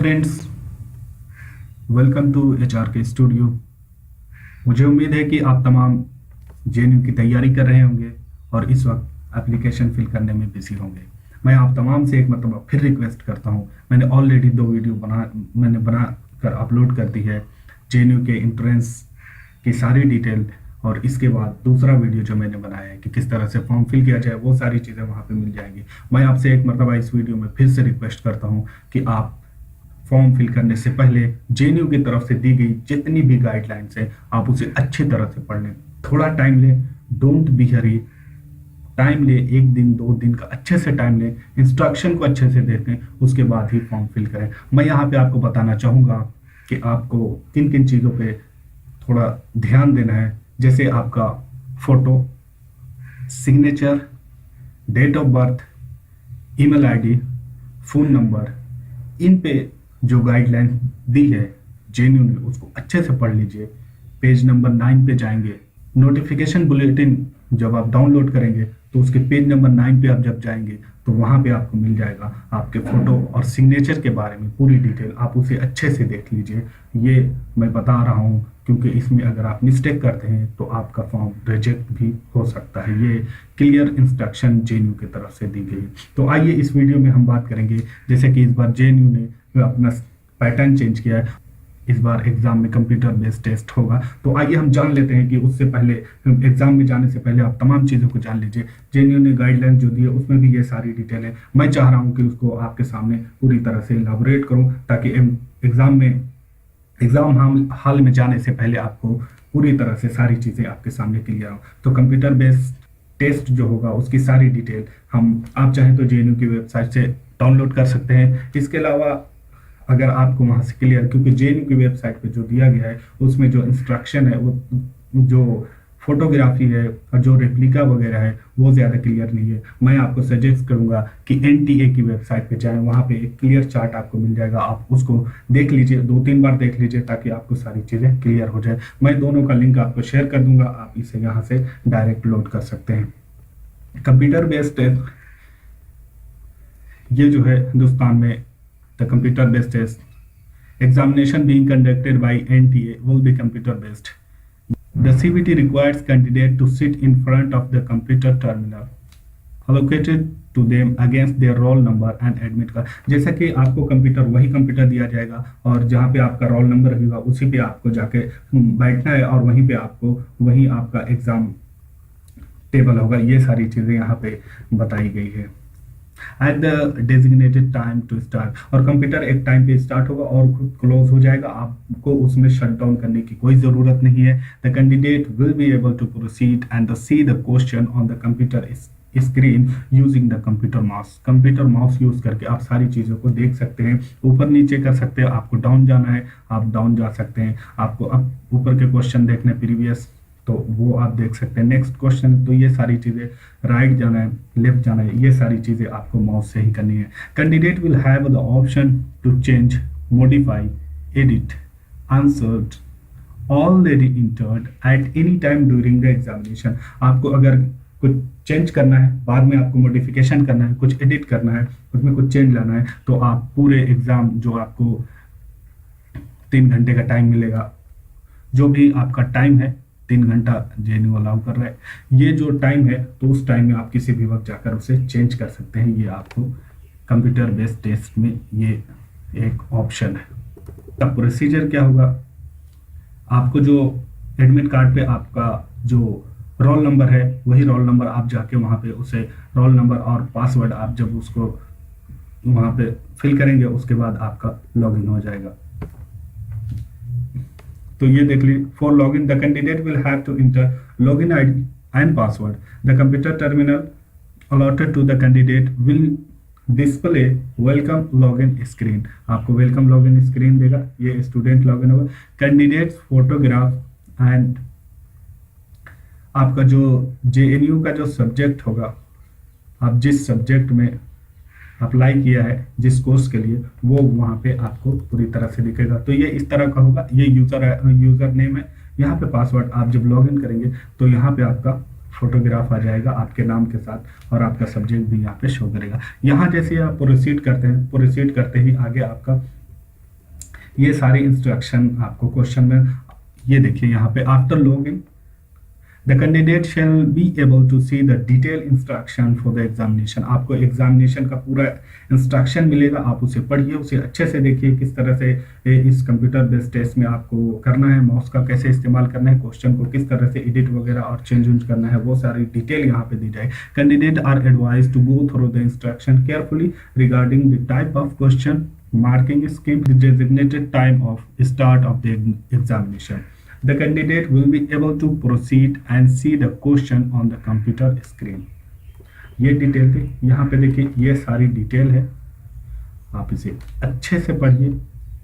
Friends, welcome to HRK studio. मुझे उम्मीद है कि आप तमाम JNU की तैयारी कर रहे होंगे और इस वक्त एप्लीकेशन फिल करने में बिजी होंगे। मैं आप तमाम से एक मरतबा फिर रिक्वेस्ट करता हूं। मैंने ऑलरेडी 2 वीडियो बना कर अपलोड कर दी है JNU के इंट्रेंस की सारी डिटेल, और इसके बाद दूसरा वीडियो जो मैंने बनाया है कि किस तरह से फॉर्म फिल किया जाए, वो सारी चीज़ें वहाँ पे मिल जाएंगी। मैं आपसे एक मरतबा इस वीडियो में फिर से रिक्वेस्ट करता हूँ कि आप फॉर्म फिल करने से पहले JNU की तरफ से दी गई जितनी भी गाइडलाइंस है आप उसे अच्छी तरह से पढ़ लें। थोड़ा टाइम लें, डोंट बी हरी। टाइम ले, 1 दिन 2 दिन का अच्छे से टाइम लें, इंस्ट्रक्शन को अच्छे से देखें, उसके बाद ही फॉर्म फिल करें। मैं यहाँ पे आपको बताना चाहूँगा कि आपको किन किन चीज़ों पे थोड़ा ध्यान देना है, जैसे आपका photo, signature, date of birth, email ID, phone number. इन पे जो गाइडलाइन दी है JNU ने उसको अच्छे से पढ़ लीजिए। पेज नंबर 9 पे जाएंगे, नोटिफिकेशन बुलेटिन जब आप डाउनलोड करेंगे तो उसके पेज नंबर 9 पे आप जब जाएंगे तो वहाँ पे आपको मिल जाएगा आपके फोटो और सिग्नेचर के बारे में पूरी डिटेल। आप उसे अच्छे से देख लीजिए। ये मैं बता रहा हूँ क्योंकि इसमें अगर आप मिस्टेक करते हैं तो आपका फॉर्म रिजेक्ट भी हो सकता है। ये क्लियर इंस्ट्रक्शन JNU की तरफ से दी गई। तो आइए इस वीडियो में हम बात करेंगे, जैसे कि इस बार JNU ने अपना पैटर्न चेंज किया है। इस बार एग्जाम में कंप्यूटर बेस्ड टेस्ट होगा। तो आइए हम जान लेते हैं कि उससे पहले, एग्जाम में जाने से पहले आप तमाम चीज़ों को जान लीजिए। JNU ने गाइडलाइन जो दी है उसमें भी ये सारी डिटेल है। मैं चाह रहा हूँ कि उसको आपके सामने पूरी तरह से इलाबोरेट करूँ ताकि एग्जाम हॉल में जाने से पहले आपको पूरी तरह से सारी चीज़ें आपके सामने क्लियर हो। तो कंप्यूटर बेस्ड टेस्ट जो होगा उसकी सारी डिटेल आप चाहें तो JNU की वेबसाइट से डाउनलोड कर सकते हैं। इसके अलावा अगर आपको वहाँ से क्लियर, क्योंकि JNU की वेबसाइट पे जो दिया गया है उसमें जो इंस्ट्रक्शन है, वो जो फोटोग्राफी है और जो रेप्लिका वगैरह है वो ज़्यादा क्लियर नहीं है। मैं आपको सजेस्ट करूँगा कि NTA की वेबसाइट पे जाएं, वहाँ पे एक क्लियर चार्ट आपको मिल जाएगा। आप उसको देख लीजिए, 2-3 बार देख लीजिए ताकि आपको सारी चीज़ें क्लियर हो जाए। मैं दोनों का लिंक आपको शेयर कर दूंगा, आप इसे यहाँ से डायरेक्ट लोड कर सकते हैं। कंप्यूटर बेस्ड टेस्ट, ये जो है हिंदुस्तान में the computer based test examination being conducted by NTA will be computer based. The CBT requires candidate to sit in front of the computer terminal allocated to them against their roll number and admit card। जैसा कि आपको वही computer दिया जाएगा और जहाँ पे आपका रोल नंबर होगा उसी पे आपको जाके बैठना है और वहीं आपका एग्जाम टेबल होगा। ये सारी चीज़ें यहाँ पे बताई गई है। At the designated time to start, और कंप्यूटर एक टाइम पे स्टार्ट होगा और खुद क्लोज हो जाएगा। आपको उसमें शट डाउन करने की कोई ज़रूरत नहीं है। The candidate will be able to proceed and see the question on the computer screen using the computer mouse. Computer mouse use करके आप सारी चीज़ों को देख सकते हैं, ऊपर नीचे कर सकते हैं। आपको डाउन जाना है आप डाउन जा सकते हैं, आपको अब ऊपर के क्वेश्चन देखने प्रीवियस तो वो आप देख सकते हैं। नेक्स्ट क्वेश्चन, तो ये सारी चीज़ें राइट जाना है, लेफ्ट जाना है, ये सारी चीज़ें आपको माउस से ही करनी है। Candidate will have the option to change, modify, edit answered already entered at any time during the examination. आपको अगर कुछ चेंज करना है, बाद में आपको मॉडिफिकेशन करना है, कुछ एडिट करना है, उसमें कुछ चेंज लाना है, तो आप पूरे एग्जाम जो आपको 3 घंटे का टाइम मिलेगा, जो भी आपका टाइम है 3 घंटा JNU अलाउ कर रहा है। ये जो टाइम है तो उस टाइम में आप किसी भी वक्त जाकर उसे चेंज कर सकते हैं। ये आपको कंप्यूटर बेस्ड टेस्ट में ये एक ऑप्शन है। अब प्रोसीजर क्या होगा, आपको जो एडमिट कार्ड पे आपका जो रोल नंबर है वही रोल नंबर आप जाके वहाँ पे उसे रोल नंबर और पासवर्ड आप जब उसको वहाँ पे फिल करेंगे उसके बाद आपका लॉगिन हो जाएगा। तो ये देख लीजिए, for login the candidate will have to enter login ID and password. The computer terminal allotted to the candidate will display welcome login screen. आपको वेलकम लॉगिन स्क्रीन देगा, ये स्टूडेंट लॉगिन होगा। कैंडिडेट्स फोटोग्राफ एंड आपका जो JNU का जो subject होगा, आप जिस सब्जेक्ट में अप्लाई किया है जिस कोर्स के लिए, वो वहाँ पे आपको पूरी तरह से दिखेगा। तो ये इस तरह का होगा, ये यूज़र नेम है, यहाँ पे पासवर्ड। आप जब लॉगिन करेंगे तो यहाँ पे आपका फोटोग्राफ आ जाएगा आपके नाम के साथ और आपका सब्जेक्ट भी यहाँ पे शो करेगा। यहाँ जैसे आप प्रोसीड करते हैं, प्रोसीड करते ही आगे आपका ये सारे इंस्ट्रक्शन आपको क्वेश्चन में, ये देखिए यहाँ पे after logging the candidate shall be able to see the detail instruction for the examination. आपको एग्जामिनेशन का पूरा इंस्ट्रक्शन मिलेगा, आप उसे पढ़िए, उसे अच्छे से देखिए किस तरह से इस कंप्यूटर बेस्ड टेस्ट में आपको करना है, माउस का कैसे इस्तेमाल करना है, क्वेश्चन को किस तरह से एडिट वगैरह और चेंज करना है, वो सारी डिटेल यहाँ पे दी जाए। Candidate are advise to go through the instruction carefully regarding the type of question, marking scheme, the designated time of start of the examination. The candidate will be able to proceed and see the question on the computer screen. ये detail थी, यहाँ पे देखिए ये सारी detail है, आप इसे अच्छे से पढ़िए।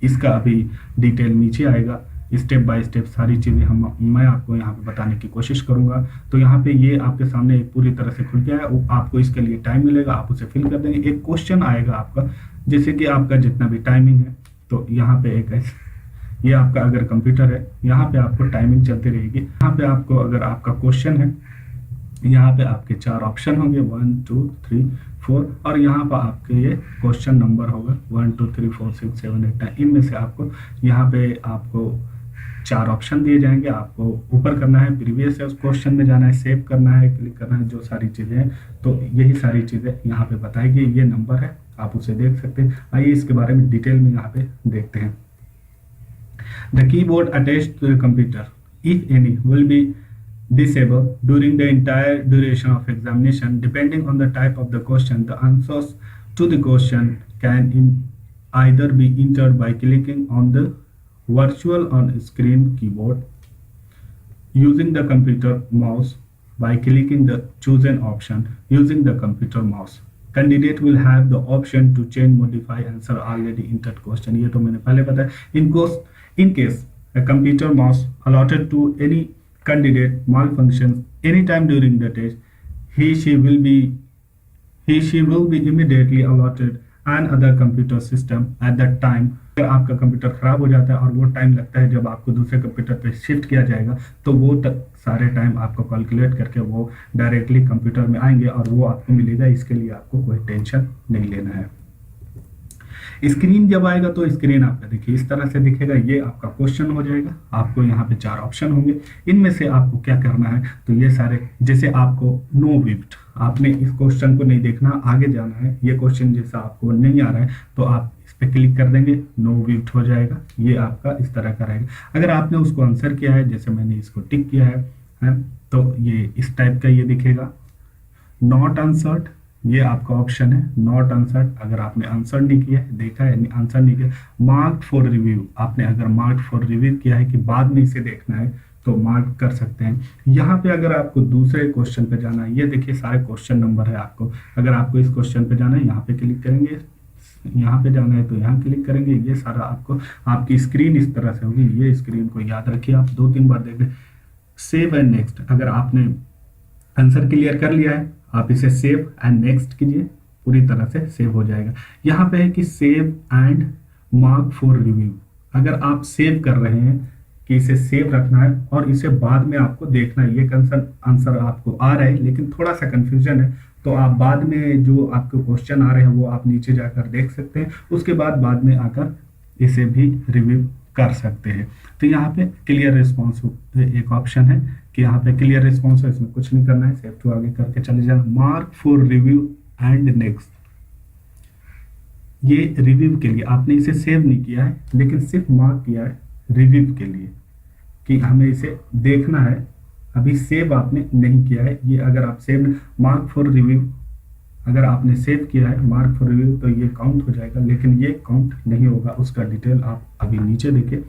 इसका अभी डिटेल नीचे आएगा, स्टेप बाय स्टेप सारी चीज़ें मैं आपको यहाँ पे बताने की कोशिश करूँगा। तो यहाँ पे ये आपके सामने पूरी तरह से खुल गया है, आपको इसके लिए टाइम मिलेगा, आप उसे फिल कर देंगे। एक क्वेश्चन आएगा आपका, जैसे कि आपका जितना भी टाइमिंग है, तो यहाँ पे एक ये आपका अगर कंप्यूटर है, यहाँ पे आपको टाइमिंग चलती रहेगी। यहाँ पे आपको अगर आपका क्वेश्चन है, यहाँ पे आपके 4 ऑप्शन होंगे 1 2 3 4, और यहाँ पर आपके ये क्वेश्चन नंबर होगा 1 2 3 4 6 7 8 9। इनमें से आपको यहाँ पे आपको 4 ऑप्शन दिए जाएंगे, आपको ऊपर करना है, प्रीवियस है उस क्वेश्चन में जाना है, सेव करना है, क्लिक करना है, जो सारी चीज़ें हैं। तो यही सारी चीज़ें यहाँ पे बताएगी, ये नंबर है, आप उसे देख सकते हैं। आइए इसके बारे में डिटेल में यहाँ पे देखते हैं। The keyboard attached to the computer, if any, will be disabled during the entire duration of examination. Depending on the type of the question, the answers to the question can either be entered by clicking on the virtual on-screen keyboard, using the computer mouse by clicking the chosen option, using the computer mouse. Candidate will have the option to change, modify answer already entered question. ये तो मैंने पहले बताया। In case a computer mouse allotted to any candidate malfunctions anytime during the test, she will be immediately allotted another computer system at that time. अगर आपका computer खराब हो जाता है और वो टाइम लगता है जब आपको दूसरे कंप्यूटर पे शिफ्ट किया जाएगा, तो वो सारे टाइम आपको कैलकुलेट करके वो डायरेक्टली कंप्यूटर में आएंगे और वो आपको मिलेगा। इसके लिए आपको कोई टेंशन नहीं लेना है। स्क्रीन जब आएगा तो स्क्रीन आपका देखिए इस तरह से दिखेगा, ये आपका क्वेश्चन हो जाएगा। आपको यहाँ पे 4 ऑप्शन होंगे, इनमें से आपको क्या करना है, तो ये सारे, जैसे आपको नो विफ्ट, आपने इस क्वेश्चन को नहीं देखना, आगे जाना है। ये क्वेश्चन जैसा आपको नहीं आ रहा है तो आप इस पे क्लिक कर देंगे, नो विफ्ट हो जाएगा, ये आपका इस तरह का रहेगा। अगर आपने उसको आंसर किया है, जैसे मैंने इसको टिक किया है तो ये इस टाइप का ये दिखेगा। नॉट आंसर्ड, ये आपका ऑप्शन है, नॉट आंसर्ड। अगर आपने आंसर नहीं किया है, देखा है आंसर नहीं किया। मार्क फॉर रिव्यू, आपने अगर मार्क फॉर रिव्यू किया है कि बाद में इसे देखना है, तो मार्क कर सकते हैं। यहाँ पे अगर आपको दूसरे क्वेश्चन पे जाना है, ये देखिए सारे क्वेश्चन नंबर है आपको। अगर आपको इस क्वेश्चन पे जाना है, यहाँ पे क्लिक करेंगे, यहाँ पे जाना है तो यहाँ क्लिक करेंगे। ये सारा आपको, आपकी स्क्रीन इस तरह से होगी। ये स्क्रीन को याद रखिए, आप 2-3 बार देख लें। सेव एंड नेक्स्ट, अगर आपने आंसर क्लियर कर लिया है, आप इसे सेव एंड नेक्स्ट कीजिए, पूरी तरह से सेव हो जाएगा। यहाँ पे है कि save and mark for review. अगर आप सेव कर रहे हैं कि इसे सेव रखना है और इसे बाद में आपको देखना है, ये आंसर आपको आ रहा है लेकिन थोड़ा सा कंफ्यूजन है, तो आप बाद में जो आपको क्वेश्चन आ रहे हैं वो आप नीचे जाकर देख सकते हैं। उसके बाद में आकर इसे भी रिव्यू कर सकते हैं। तो यहाँ पे क्लियर रिस्पॉन्स एक ऑप्शन है कि यहाँ पे क्लियर रिस्पॉन्स है, इसमें कुछ नहीं करना है, सेव टू आगे करके चले जाना। Mark for review and next, ये रिव्यू के लिए आपने इसे सेव नहीं किया है लेकिन सिर्फ मार्क किया है रिव्यू के लिए कि हमें इसे देखना है। अभी सेव आपने नहीं किया है। ये अगर आप सेव, मार्क फॉर रिव्यू अगर आपने सेव किया है मार्क फॉर रिव्यू, तो ये काउंट हो जाएगा, लेकिन ये काउंट नहीं होगा। उसका डिटेल आप अभी नीचे देखिए।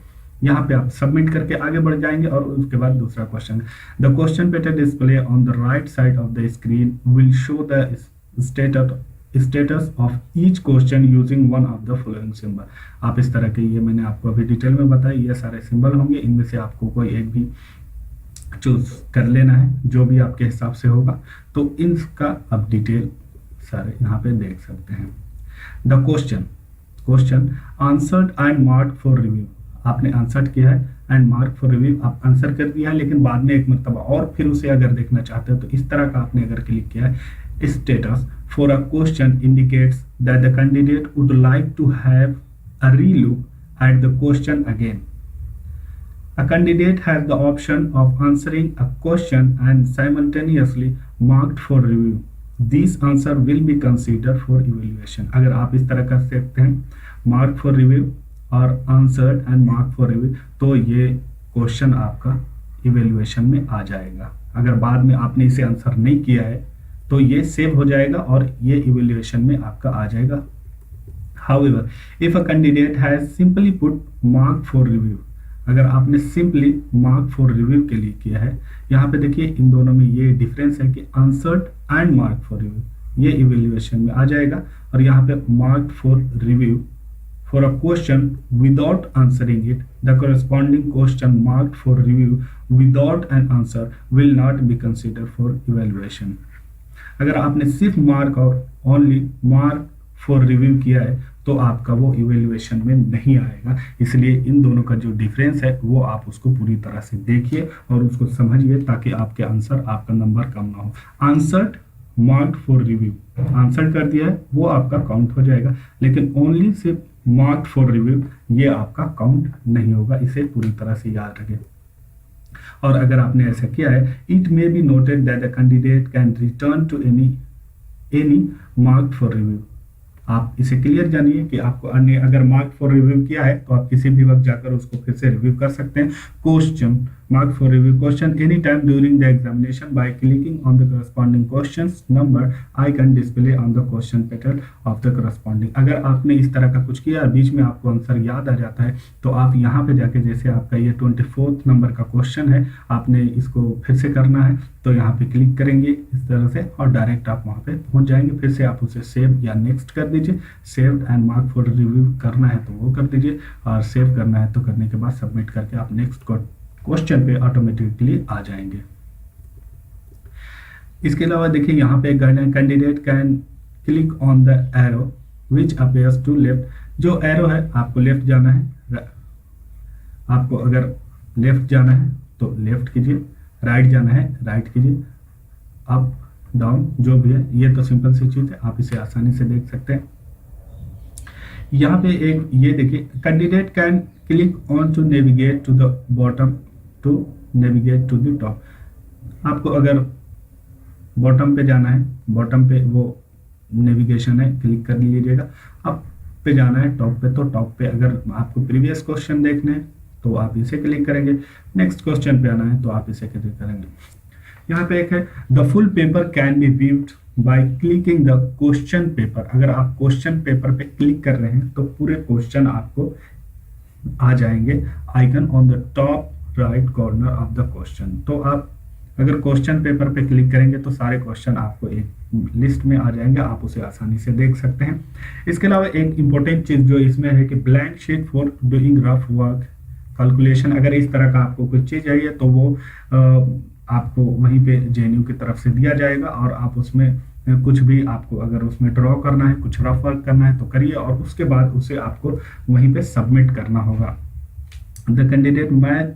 यहाँ पे आप सबमिट करके आगे बढ़ जाएंगे और उसके बाद दूसरा question, the question paper display on the right side of the screen will show the status of each question using one of the following symbol. आप इस तरह के, ये मैंने आपको अभी डिटेल में बताया, ये सारे सिंबल होंगे, इनमें से आपको कोई एक भी चूज कर लेना है जो भी आपके हिसाब से होगा। तो इनका अब डिटेल सारे यहाँ पे देख सकते हैं। The question answered and mark for review, आपने आंसर किया है एंड मार्क फॉर रिव्यू, आप आंसर कर दिया है लेकिन बाद में एक मरतबा और फिर उसे अगर देखना चाहते हो तो इस तरह का आपने अगर क्लिक किया है। Status for a question indicates that the candidate would like to have a relook at the question again. A candidate has the option of answering a question and simultaneously marked for review. These answer will be considered for evaluation. अगर आप इस तरह कर सकते हैं, mark for review और answered and mark for review, तो ये क्वेश्चन आपका इवेल्युएशन में आ जाएगा। अगर बाद में आपने इसे आंसर नहीं किया है तो ये सेव हो जाएगा और ये इवेल्युएशन में आपका आ जाएगा। However, if a candidate has simply put mark for review, अगर आपने सिंपली मार्क फॉर रिव्यू के लिए किया है, यहाँ पे देखिए इन दोनों में ये डिफरेंस है कि answered and mark for review ये इवेल्युएशन में आ जाएगा, और यहाँ पे mark for review for a question without answering it, the corresponding question marked for review without an answer will not be consider for evaluation. अगर आपने सिर्फ मार्क और ओनली मार्क फॉर रिव्यू किया है तो आपका वो इवेल्युएशन में नहीं आएगा। इसलिए इन दोनों का जो डिफरेंस है वो आप उसको पूरी तरह से देखिए और उसको समझिए ताकि आपके आंसर, आपका नंबर कम ना हो। Answered marked for review, answer कर दिया है वो आपका काउंट हो जाएगा, लेकिन ओनली सिर्फ मार्क्ड फॉर रिव्यू ये आपका काउंट नहीं होगा। इसे पूरी तरह से याद रखें। और अगर आपने ऐसा किया है, it may be noted that the candidate can return to any marked for review. आप इसे क्लियर जानिए कि आपको अन्य अगर मार्क फॉर रिव्यू किया है तो आप किसी भी वक्त जाकर उसको फिर से रिव्यू कर सकते हैं। Question mark for review question any time during the examination by clicking on the corresponding questions number icon display on the question paper of the corresponding. अगर आपने इस तरह का कुछ किया, बीच में आपको आंसर याद आ जाता है, तो आप यहाँ पे जाके, जैसे आपका ये 24 नंबर का क्वेश्चन है, आपने इसको फिर से करना है तो यहाँ पे क्लिक करेंगे इस तरह से और डायरेक्ट आप वहाँ पे पहुँच जाएंगे। फिर से आप उसे सेव या नेक्स्ट कर दीजिए। Save and mark for review करना है तो वो कर दीजिए, और सेव करना है तो करने के बाद सबमिट करके आप नेक्स्ट क्वेश्चन पे ऑटोमेटिकली आ जाएंगे। इसके अलावा देखिए यहाँ पे candidate can click on the arrow which appears to left. जो एरो है आपको लेफ्ट जाना है, आपको अगर लेफ्ट जाना है तो लेफ्ट कीजिए, राइट जाना है राइट कीजिए, अप डाउन जो भी है, ये तो सिंपल सी चीज है, आप इसे आसानी से देख सकते हैं। यहाँ पे एक ये देखिए, candidate can click on to navigate to the bottom to navigate to the top. आपको अगर बॉटम पे जाना है, बॉटम पे वो नेविगेशन है, क्लिक कर लीजिएगा। अप पे जाना है टॉप पे, तो टॉप पे अगर आपको प्रीवियस क्वेश्चन देखने हैं तो आप इसे क्लिक करेंगे। नेक्स्ट क्वेश्चन पे आना है तो आप इसे क्लिक करेंगे। यहाँ पे एक है the full paper can be viewed by clicking the question paper. अगर आप क्वेश्चन पेपर पे क्लिक कर रहे हैं तो पूरे क्वेश्चन आपको आ जाएंगे icon on the top right corner of the question. तो आप अगर क्वेश्चन पेपर पे क्लिक करेंगे तो सारे क्वेश्चन आपको एक लिस्ट में आ जाएंगे, आप उसे आसानी से देख सकते हैं। इसके अलावा एक इंपॉर्टेंट चीज जो इसमें है कि blank sheet for doing rough work calculation. अगर इस तरह का आपको कुछ चीज चाहिए तो वो आपको वहीं पे जेएनयू की तरफ से दिया जाएगा, और आप उसमें कुछ भी आपको अगर उसमें ड्रॉ करना है, कुछ रफ वर्क करना है तो करिए, और उसके बाद उसे आपको वहीं पे सबमिट करना होगा। The candidate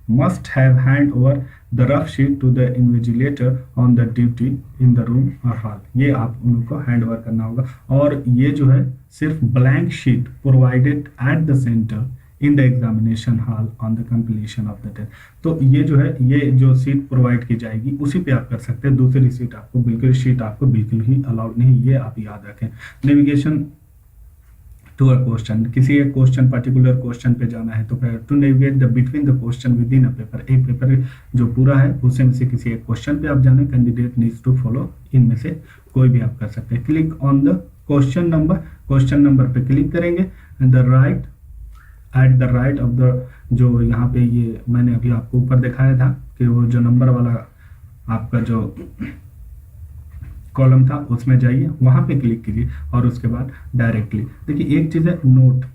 must have hand over the rough sheet to the invigilator on the duty in the room or hall। ये आप उनको हैंड ओवर करना होगा, और ये जो है सिर्फ blank sheet provided at the centre in the examination hall on the completion of the test. तो ये जो है, ये जो सीट प्रोवाइड की जाएगी उसी पे आप कर सकते हैं। दूसरी शीट आपको बिल्कुल ही अलाउड नहीं, ये आप याद रखें। नेविगेशन टू अ क्वेश्चन, किसी एक क्वेश्चन पर्टिकुलर क्वेश्चन पे जाना है तो to navigate the between the question within a paper. एक पेपर जो पूरा है उसे में से किसी एक क्वेश्चन पे आप जाने, कैंडिडेट नीड्स टू फॉलो, इनमें से कोई भी आप कर सकते हैं। Click on the question number पे क्लिक करेंगे and the right at the right of the, जो यहाँ पे ये मैंने अभी आपको ऊपर दिखाया था कि वो जो नंबर वाला आपका जो कॉलम था उसमें जाइए, वहां पे क्लिक कीजिए और उसके बाद डायरेक्टली देखिए एक चीज है नोट,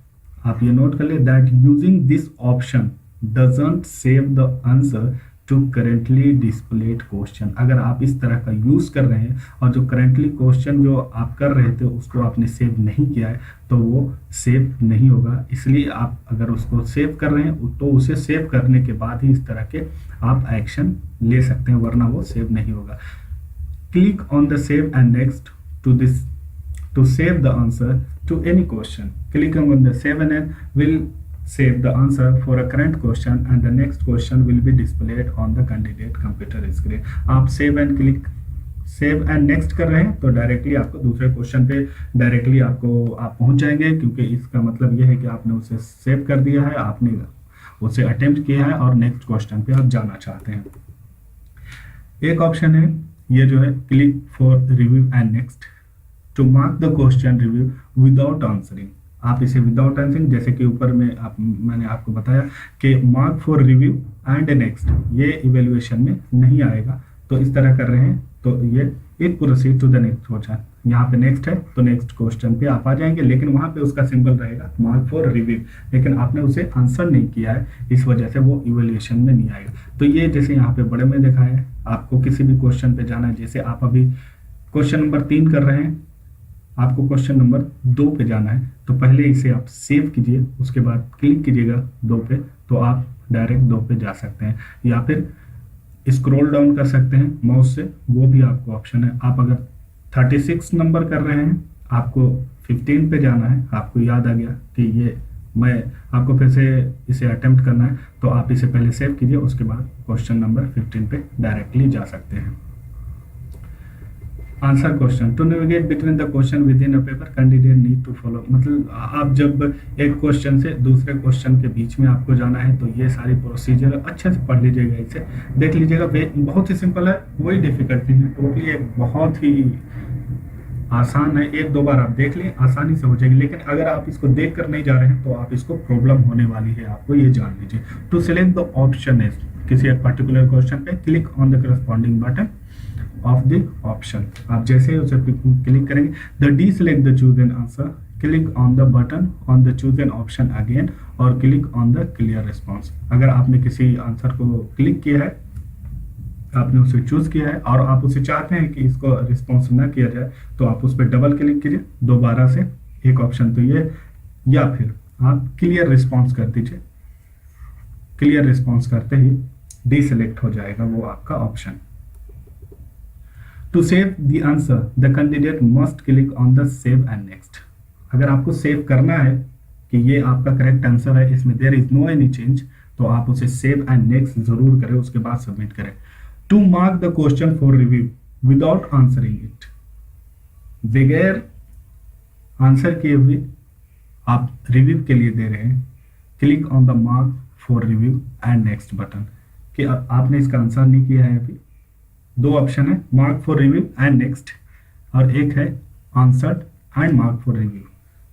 आप ये नोट कर ले that using this option doesn't save the answer to currently displayed question. अगर आप इस तरह का यूज कर रहे हैं और जो करेंटली क्वेश्चन जो आप कर रहे थे उसको आपने सेव नहीं किया है तो वो सेव नहीं होगा। इसलिए आप अगर उसको सेव कर रहे हैं तो उसे सेव करने के बाद ही इस तरह के आप एक्शन ले सकते हैं, वरना वो सेव नहीं होगा। Click on the save and next to this to save the answer to any question. Clicking on the save and end will save the answer for a current question and the next question will be displayed on the candidate computer screen. आप save and next कर रहे हैं तो directly आपको दूसरे question पे directly आप पहुंच जाएंगे, क्योंकि इसका मतलब यह है कि आपने उसे सेव कर दिया है, आपने उसे अटेम्प्ट किया है और नेक्स्ट क्वेश्चन पे आप जाना चाहते हैं। एक ऑप्शन है ये जो है click for review and next to mark the question review without answering. आप इसे विदाउट आंसरिंग, जैसे कि ऊपर में मैंने आपको बताया कि mark for review and next, ये इवेल्युएशन में नहीं आएगा, तो इस तरह कर रहे हैं तो ये it proceed to the next question. यहाँ पे नेक्स्ट है तो नेक्स्ट क्वेश्चन पे आप आ जाएंगे, लेकिन वहाँ पे उसका सिंबल रहेगा मार्क फॉर रिव्यू, लेकिन आपने उसे आंसर नहीं किया है, इस वजह से वो इवेल्युएशन में नहीं आएगा। तो ये जैसे यहाँ पे बड़े में देखा है, आपको किसी भी क्वेश्चन पे जाना है, जैसे आप अभी क्वेश्चन नंबर 3 कर रहे हैं, आपको क्वेश्चन नंबर 2 पे जाना है, तो पहले इसे आप सेव कीजिए, उसके बाद क्लिक कीजिएगा 2 पे, तो आप डायरेक्ट 2 पे जा सकते हैं, या फिर स्क्रॉल डाउन कर सकते हैं माउस से, वो भी आपको ऑप्शन है। आप अगर 36 नंबर कर रहे हैं, आपको 15 पे जाना है, आपको याद आ गया कि ये मैं आपको फिर से इसे अटेम्प्ट करना है, तो आप इसे पहले सेव कीजिए, उसके बाद क्वेश्चन नंबर 15 पे डायरेक्टली जा सकते हैं। Answer question to navigate between the question within a paper candidate need to follow, मतलब आप जब एक क्वेश्चन से दूसरे क्वेश्चन के बीच में आपको जाना है तो ये सारी प्रोसीजर अच्छे से पढ़ लीजिएगा, इसे देख लीजिएगा, बहुत ही सिंपल है, कोई डिफिकल्टी नहीं, टोटली एक बहुत ही आसान है। 1-2 बार आप देख लें, आसानी से हो जाएगी, लेकिन अगर आप इसको देख कर नहीं जा रहे हैं तो आप इसको प्रॉब्लम होने वाली है, आपको ये जान लीजिए। To select the option is, किसी एक पर्टिकुलर क्वेश्चन पे click on the corresponding button of the option, आप जैसे उसे क्लिक करेंगे, the deselect the chosen answer, click on the button on the chosen option again और click on the clear response. अगर आपने किसी आंसर को क्लिक किया है, आपने उसे चूज किया है और आप उसे चाहते हैं कि इसको रिस्पॉन्स ना किया जाए, तो आप उस पर डबल क्लिक कीजिए दोबारा से, एक ऑप्शन तो ये, या फिर आप क्लियर रिस्पॉन्स कर दीजिए, क्लियर रिस्पॉन्स करते ही डीसेलेक्ट हो जाएगा वो आपका option. To save the answer the candidate must click on the save and next. अगर आपको सेव करना है कि ये आपका करेक्ट आंसर है, इसमें there is no any change, तो आप उसे सेव एंड नेक्स्ट जरूर करें, उसके बाद सबमिट करें। To mark the question for review without answering it, बगैर आंसर किए हुए आप रिव्यू के लिए दे रहे हैं, click on the mark for review and next button, कि आपने इसका आंसर नहीं किया है अभी। 2 ऑप्शन है, mark for review and next, और एक है answered and mark for review,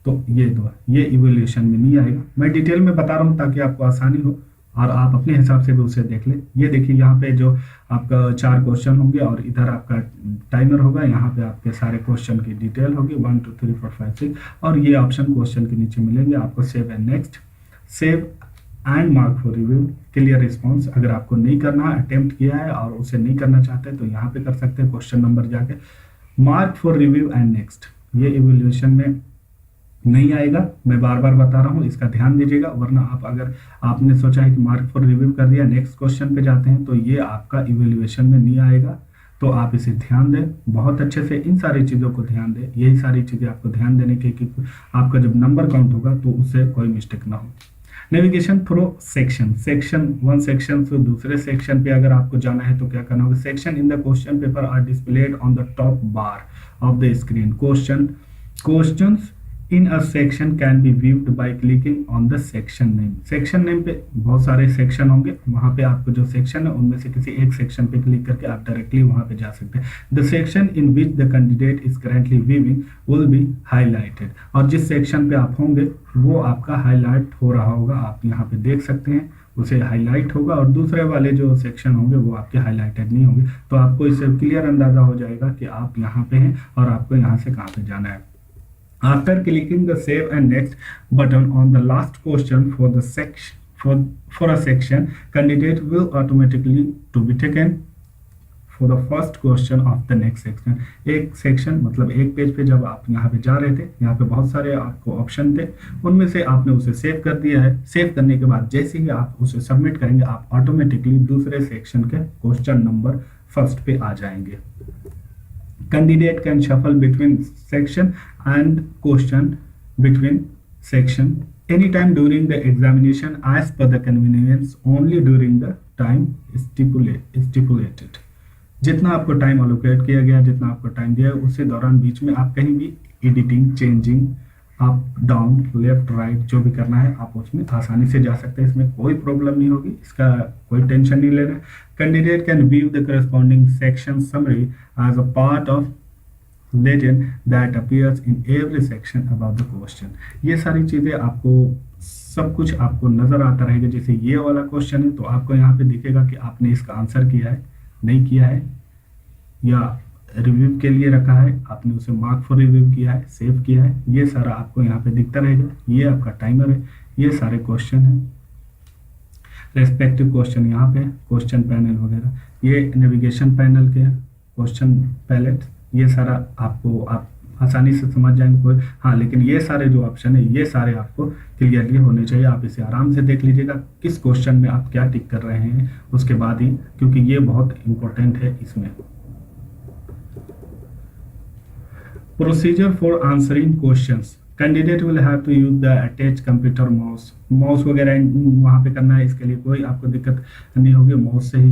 तो ये 2 है, ये इवोल्यूशन में नहीं आएगा। मैं डिटेल में बता रहा हूँ ताकि आपको आसानी हो और आप अपने हिसाब से भी उसे देख लें। ये देखिए यहाँ पे जो आपका 4 क्वेश्चन होंगे और इधर आपका टाइमर होगा, यहाँ पे आपके सारे क्वेश्चन की डिटेल होगी 1 2 3 4 5 6, और ये ऑप्शन क्वेश्चन के नीचे मिलेंगे आपको, save and next, save and mark for review, clear response. अगर आपको नहीं करना है, अटेम्प्ट किया है और उसे नहीं करना चाहते तो यहाँ पे कर सकते हैं, क्वेश्चन नंबर जाके mark for review and next, ये इवोल्यूशन में नहीं आएगा। मैं बार बार बता रहा हूँ, इसका ध्यान दीजिएगा, वरना आप अगर आपने सोचा है कि मार्क फॉर रिव्यू कर दिया, नेक्स्ट क्वेश्चन पे जाते हैं तो ये आपका इवोल्यूशन में नहीं आएगा। तो आप इसे ध्यान दें, बहुत अच्छे से इन सारी चीज़ों को ध्यान दें, यही सारी चीज़ें आपको ध्यान देने की कि आपका जब नंबर काउंट होगा तो उससे कोई मिस्टेक ना हो। Navigation through section, section 1 section से दूसरे सेक्शन पे अगर आपको जाना है तो क्या करना होगा, section in the question paper are displayed on the top bar of the screen, questions in a section can be viewed by clicking on the section name. Section name पे बहुत सारे सेक्शन होंगे, वहां पे आपको जो सेक्शन है उनमें से किसी एक सेक्शन पे क्लिक करके आप डायरेक्टली वहां पे जा सकते हैं। The section in which the candidate is currently viewing will be highlighted, और जिस सेक्शन पे आप होंगे वो आपका हाईलाइट हो रहा होगा, आप यहाँ पे देख सकते हैं उसे हाईलाइट होगा, और दूसरे वाले जो सेक्शन होंगे वो आपके हाईलाइटेड नहीं होंगे। तो आपको इससे क्लियर अंदाजा हो जाएगा कि आप यहाँ पे हैं और आपको यहाँ से कहाँ पे जाना है। After clicking the save and next button on the last question for the for a section, candidate will automatically to be taken for the first question of the next section। एक सेक्शन मतलब एक page पे जब आप यहाँ पे जा रहे थे, यहाँ पे बहुत सारे आपको ऑप्शन थे, उनमें से आपने उसे सेव कर दिया है। सेव करने के बाद जैसे ही आप उसे सबमिट करेंगे, आप ऑटोमेटिकली दूसरे सेक्शन के क्वेश्चन नंबर फर्स्ट पे आ जाएंगे। Candidate can shuffle between section and question between section anytime during the examination as per the convenience only during the time stipulated। जितना आपको टाइम अलोकेट किया गया, जितना आपको टाइम दिया है, उसी दौरान बीच में आप कहीं भी editing, changing, up down, left right जो भी करना है आप उसमें आसानी से जा सकते हैं। इसमें कोई प्रॉब्लम नहीं होगी, इसका कोई टेंशन नहीं लेना। Candidate can view the corresponding section summary as a part of legend that appears in every section about the question। ये सारी चीजें आपको सब कुछ आपको नजर आता रहेगा। जैसे ये वाला क्वेश्चन है तो आपको यहाँ पे दिखेगा कि आपने इसका आंसर किया है, नहीं किया है, या रिव्यू के लिए रखा है, आपने उसे मार्क फॉर रिव्यू किया है, सेव किया है, ये सारा आपको यहाँ पे दिखता रहेगा। ये आपका टाइमर है, ये सारे क्वेश्चन है, रेस्पेक्टिव क्वेश्चन यहाँ पे, क्वेश्चन पैनल वगैरह, ये नेविगेशन पैनल के क्वेश्चन पैलेट, ये सारा आपको आप आसानी से समझ जाएंगे कोई। हाँ, लेकिन ये सारे जो ऑप्शन है ये सारे आपको क्लियरली होने चाहिए। आप इसे आराम से देख लीजिएगा किस क्वेश्चन में आप क्या टिक कर रहे हैं उसके बाद ही, क्योंकि ये बहुत इंपॉर्टेंट है इसमें। Procedure for answering questions, candidate will have to use the attach computer mouse वगैरह वहाँ पे करना है। इसके लिए कोई आपको दिक्कत नहीं होगी, माउस से ही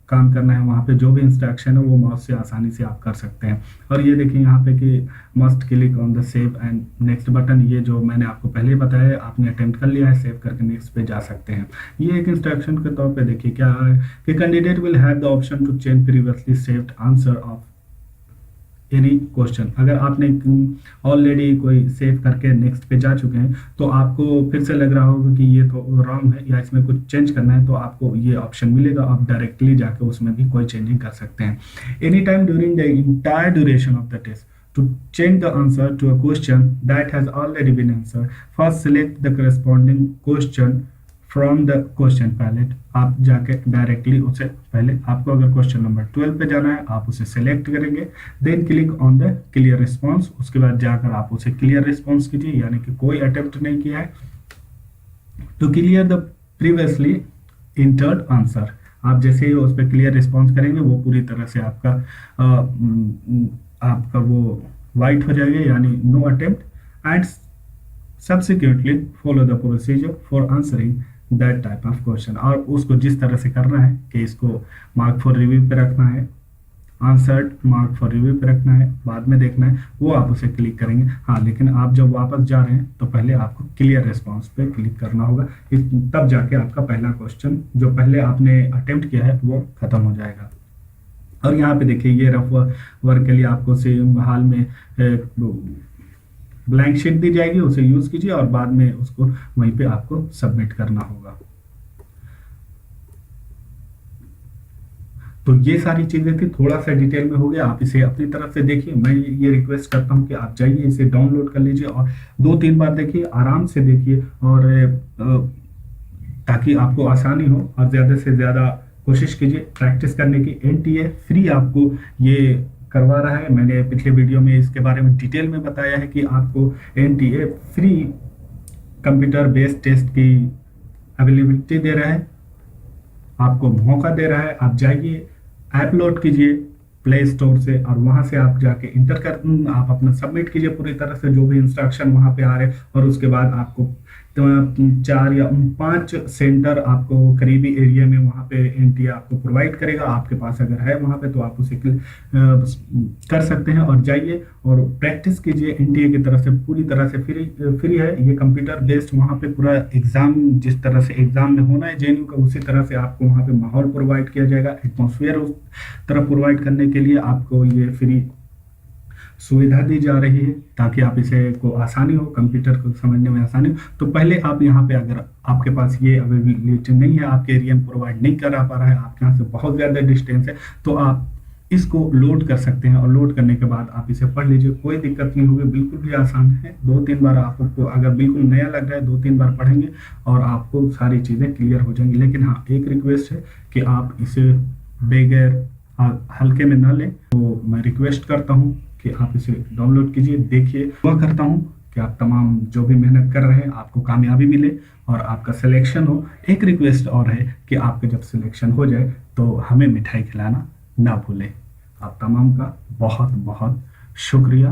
काम करना है। वहाँ पे जो भी इंस्ट्रक्शन है वो माउस से आसानी से आप कर सकते हैं। और ये देखिए यहाँ पे कि must click on the save and next button, ये जो मैंने आपको पहले ही बताया है, आपने अटेम्प्ट कर लिया है, सेव करके नेक्स्ट पे जा सकते हैं। ये एक इंस्ट्रक्शन के तौर पे देखिए क्या है कि candidate will have the option to change previously saved answer of any question. अगर आपने ऑलरेडी कोई सेव करके नेक्स्ट पे जा चुके हैं तो आपको फिर से लग रहा होगा कि ये तो रॉन्ग है या इसमें कुछ चेंज करना है, तो आपको ये ऑप्शन मिलेगा, आप डायरेक्टली जाके उसमें भी कोई चेंजिंग कर सकते हैं। Any time during the entire duration of the test to change the answer to a question that has already been answered, first select the corresponding question from the question palette. आप जाके directly उसे पहले आपको अगर question number 12 पे जाना है आप उसे सेलेक्ट करेंगे, then click on the clear response. उसके बाद जाकर आप उसे क्लियर रिस्पॉन्स कीजिए, यानी कि कोई अटेम्प्ट नहीं किया है। To clear the previously entered answer, आप जैसे ही उस पर क्लियर रिस्पॉन्स करेंगे वो पूरी तरह से आपका वो वाइट हो जाएगा, यानी no attempt. And subsequently follow the procedure for answering that type of question. और उसको जिस तरह से करना है कि इसको मार्क फॉर रिव्यू पे रखना है, आंसर्ड मार्क फॉर रिव्यू पे रखना है, बाद में देखना है, वो आप उसे क्लिक करेंगे। हाँ, लेकिन आप जब वापस जा रहे हैं तो पहले आपको क्लियर रिस्पॉन्स पे क्लिक करना होगा, तब जाके आपका पहला क्वेश्चन जो पहले आपने अटेम्प्ट किया है वो खत्म हो जाएगा। और यहाँ पे देखिए ये रफ वर्क के लिए आपको सेम हाल में ब्लैंक शीट दी जाएगी, उसे यूज कीजिए और बाद में उसको वहीं पे आपको सबमिट करना होगा। तो ये सारी चीजें थी, थोड़ा सा डिटेल में हो गया, आप इसे अपनी तरफ से देखिए। मैं ये रिक्वेस्ट करता हूं कि आप जाइए इसे डाउनलोड कर लीजिए और 2-3 बार देखिए, आराम से देखिए, और ताकि आपको आसानी हो, और ज्यादा से ज्यादा कोशिश कीजिए प्रैक्टिस करने की। एनटीए फ्री आपको ये करवा रहा है। मैंने पिछले वीडियो में इसके बारे में डिटेल में बताया है कि आपको NTA free computer based test की अवेलेबिलिटी दे रहा है, आपको मौका दे रहा है। आप जाइए, ऐप लोड कीजिए प्ले स्टोर से और वहां से आप जाके इंटर कर आप अपना सबमिट कीजिए पूरी तरह से जो भी इंस्ट्रक्शन वहां पे आ रहे हैं। और उसके बाद आपको 4 या 5 सेंटर आपको करीबी एरिया में वहाँ पे एनटीए आपको प्रोवाइड करेगा। आपके पास अगर है वहाँ पे तो आप उसे कर सकते हैं और जाइए और प्रैक्टिस कीजिए। एनटीए की तरफ से पूरी तरह से फ्री है, ये कंप्यूटर बेस्ड। वहाँ पे पूरा एग्जाम जिस तरह से एग्जाम में होना है जेएनयू का, उसी तरह से आपको वहाँ पे माहौल प्रोवाइड किया जाएगा, एटमॉस्फेयर उस तरह प्रोवाइड करने के लिए आपको ये फ्री सुविधा दी जा रही है ताकि आप इसे को आसानी हो, कंप्यूटर को समझने में आसानी हो। तो पहले आप यहाँ पे अगर आपके पास ये अवेलेबिलिटी नहीं है, आपके एरिया में प्रोवाइड नहीं करा पा रहा है, आपके यहाँ से बहुत ज़्यादा डिस्टेंस है, तो आप इसको लोड कर सकते हैं और लोड करने के बाद आप इसे पढ़ लीजिए, कोई दिक्कत नहीं होगी, बिल्कुल भी आसान है। 2-3 बार आपको अगर बिल्कुल नया लग रहा है 2-3 बार पढ़ेंगे और आपको सारी चीज़ें क्लियर हो जाएंगी। लेकिन हाँ, एक रिक्वेस्ट है कि आप इसे बगैर हल्के में ना लें। तो मैं रिक्वेस्ट करता हूँ कि आप इसे डाउनलोड कीजिए, देखिए। दुआ करता हूँ कि आप तमाम जो भी मेहनत कर रहे हैं आपको कामयाबी मिले और आपका सिलेक्शन हो। एक रिक्वेस्ट और है कि आपका जब सिलेक्शन हो जाए तो हमें मिठाई खिलाना ना भूलें। आप तमाम का बहुत बहुत शुक्रिया।